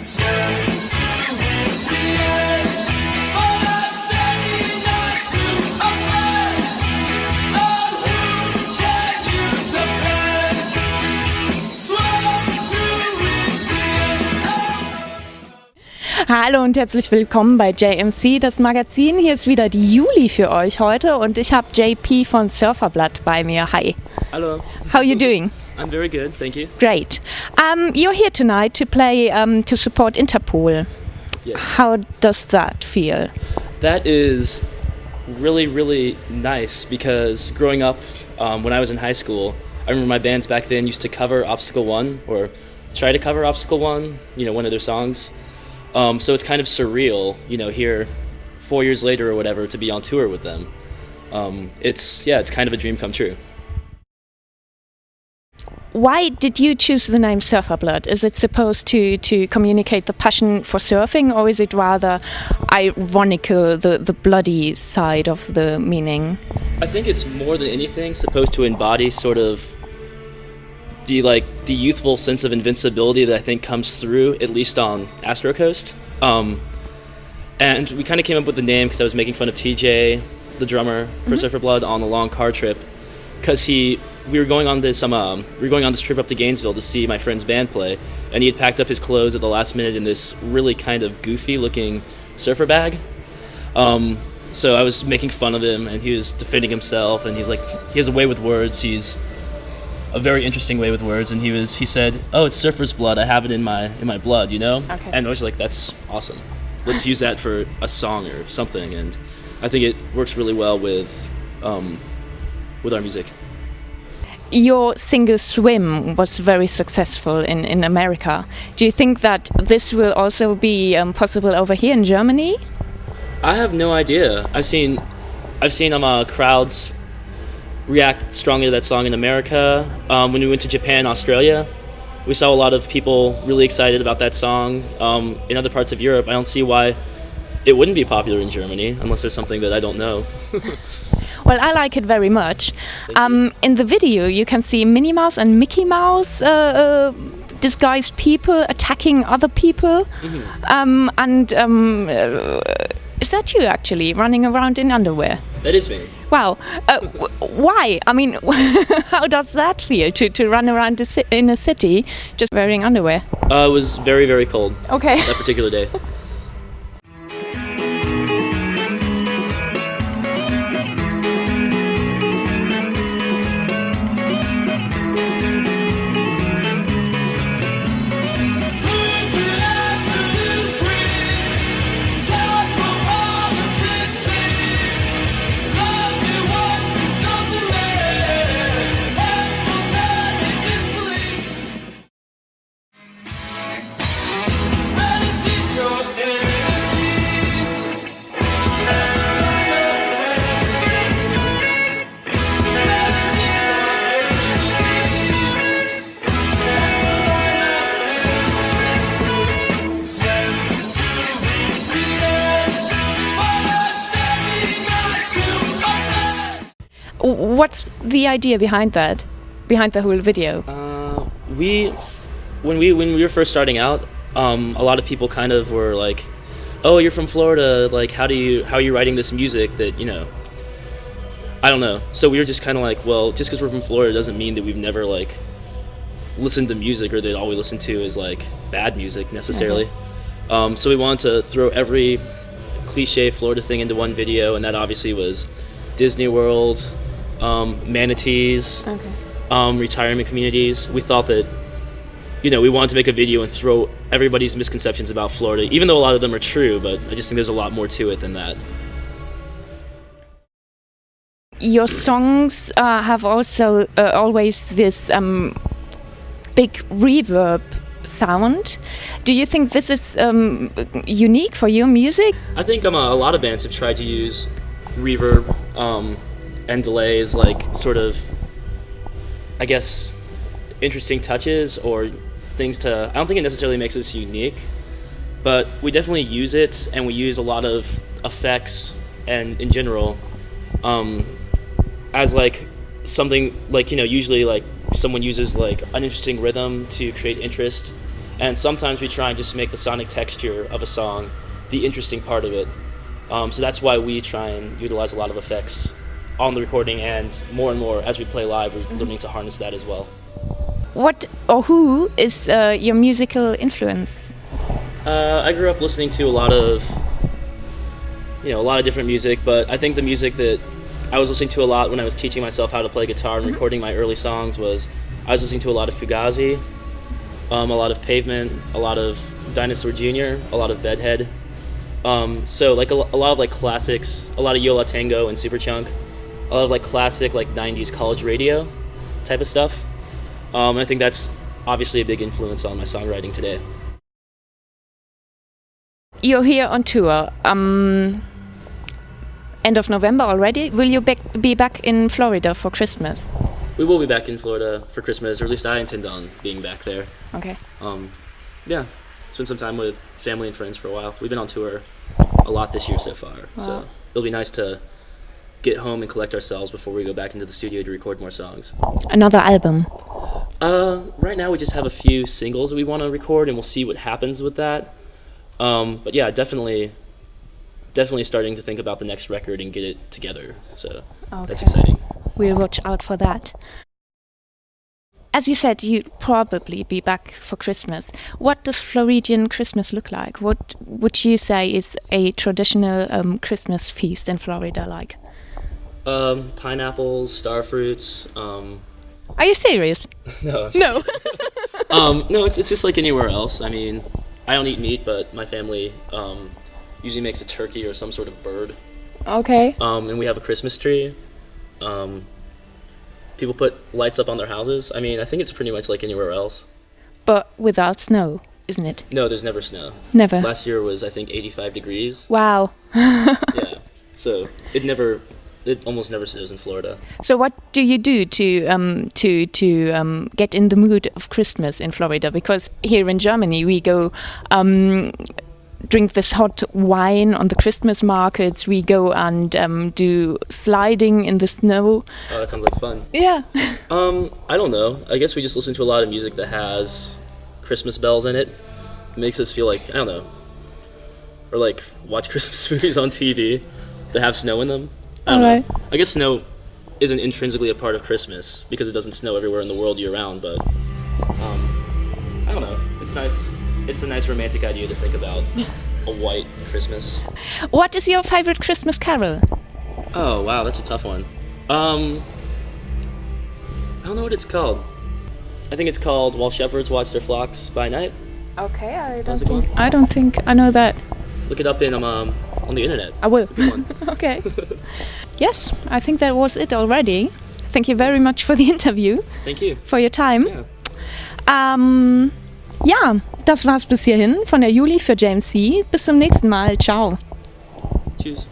Hallo und herzlich willkommen bei JMC, das Magazin. Hier ist wieder die Juli für euch heute und ich habe JP von Surfer Blood bei mir. Hi. Hello. How are you doing? I'm very good, thank you. Great. You're here tonight to play to support Interpol. Yes. How does that feel? That is really, really nice because growing up, when I was in high school, I remember my bands back then used to cover Obstacle 1 or try to cover Obstacle 1, one of their songs. So it's kind of surreal, here 4 years later or whatever, to be on tour with them. It's kind of a dream come true. Why did you choose the name Surfer Blood? Is it supposed to communicate the passion for surfing, or is it rather ironical, the bloody side of the meaning? I think it's more than anything supposed to embody sort of the youthful sense of invincibility that I think comes through, at least on Astro Coast. And we kind of came up with the name because I was making fun of TJ, the drummer for Surfer Blood, on the long car trip, because we were going on this trip up to Gainesville to see my friend's band play, and he had packed up his clothes at the last minute in this really kind of goofy looking surfer bag. So I was making fun of him, and he was defending himself, and he's like, he has a way with words. He's a very interesting way with words, and he said, "Oh, it's surfer's blood. I have it in my blood, Okay. And I was like, "That's awesome. Let's use that for a song or something." And I think it works really well with our music. Your single Swim was very successful in America. Do you think that this will also be possible over here in Germany? I have no idea. I've seen crowds react strongly to that song in America. When we went to Japan, Australia, we saw a lot of people really excited about that song. In other parts of Europe, I don't see why it wouldn't be popular in Germany, unless there's something that I don't know. Well, I like it very much. In the video, you can see Minnie Mouse and Mickey Mouse disguised people attacking other people. Is that you actually running around in underwear? That is me. Wow. Why? I mean, how does that feel to run around in a city just wearing underwear? It was very, very cold. Okay. That particular day. What's the idea behind that? Behind the whole video? When we were first starting out, a lot of people kind of were like, "Oh, you're from Florida. Like, how are you writing this music that I don't know." So we were just kind of like, well, just because we're from Florida doesn't mean that we've never listened to music or that all we listen to is bad music necessarily. Okay. So we wanted to throw every cliche Florida thing into one video, and that obviously was Disney World, manatees, retirement communities. We thought that we wanted to make a video and throw everybody's misconceptions about Florida, even though a lot of them are true, but I just think there's a lot more to it than that. Your songs have also always this big reverb sound. Do you think this is unique for your music? I think a lot of bands have tried to use reverb and delays, sort of, I guess, interesting touches or things to. I don't think it necessarily makes us unique, but we definitely use it, and we use a lot of effects and in general as something usually someone uses an interesting rhythm to create interest, And sometimes we try and just make the sonic texture of a song the interesting part of it. So that's why we try and utilize a lot of effects on the recording, and more as we play live, we're learning to harness that as well. What or who is your musical influence? I grew up listening to a lot of different music, but I think the music that I was listening to a lot when I was teaching myself how to play guitar and recording my early songs was I was listening to a lot of Fugazi, a lot of Pavement, a lot of Dinosaur Jr., a lot of Bedhead. So like a lot of like classics, a lot of Yo La Tengo and Superchunk, a lot of like classic like 90s college radio type of stuff. I think that's obviously a big influence on my songwriting today. You're here on tour. End of November already. Will you be back in Florida for Christmas? We will be back in Florida for Christmas, or at least I intend on being back there. Okay. Yeah, spend some time with family and friends for a while. We've been on tour a lot this year so far, so it'll be nice to get home and collect ourselves before we go back into the studio to record more songs. Another album? Right now we just have a few singles that we want to record, and we'll see what happens with that. But yeah, definitely starting to think about the next record and get it together. So That's exciting. We'll watch out for that. As you said, you'd probably be back for Christmas. What does Floridian Christmas look like? What would you say is a traditional Christmas feast in Florida like? Pineapples, star fruits. Are you serious? No. No. No, it's just like anywhere else. I mean, I don't eat meat, but my family usually makes a turkey or some sort of bird. Okay. And we have a Christmas tree. People put lights up on their houses. I mean, I think it's pretty much like anywhere else. But without snow, isn't it? No, there's never snow. Never. Last year was, I think, 85 degrees. Wow. Yeah. So it almost never snows in Florida. So what do you do to get in the mood of Christmas in Florida? Because here in Germany we go drink this hot wine on the Christmas markets. We go and do sliding in the snow. Oh, that sounds like fun. Yeah. I don't know. I guess we just listen to a lot of music that has Christmas bells in it. It makes us feel like, I don't know, or like watch Christmas movies on TV that have snow in them. I don't know. I guess snow isn't intrinsically a part of Christmas because it doesn't snow everywhere in the world year round, but I don't know. It's nice. It's a nice romantic idea to think about a white Christmas. What is your favorite Christmas carol? Oh, wow, that's a tough one. I don't know what it's called. I think it's called While Shepherds Watch Their Flocks by Night. Okay, I don't think I know that. Look it up on the internet. I will. It's a good one. Okay. Yes, I think that was it already. Thank you very much for the interview. Thank you. For your time. Yeah. Ja, das war's bis hierhin von der Juli für JMC. Bis zum nächsten Mal. Ciao. Tschüss.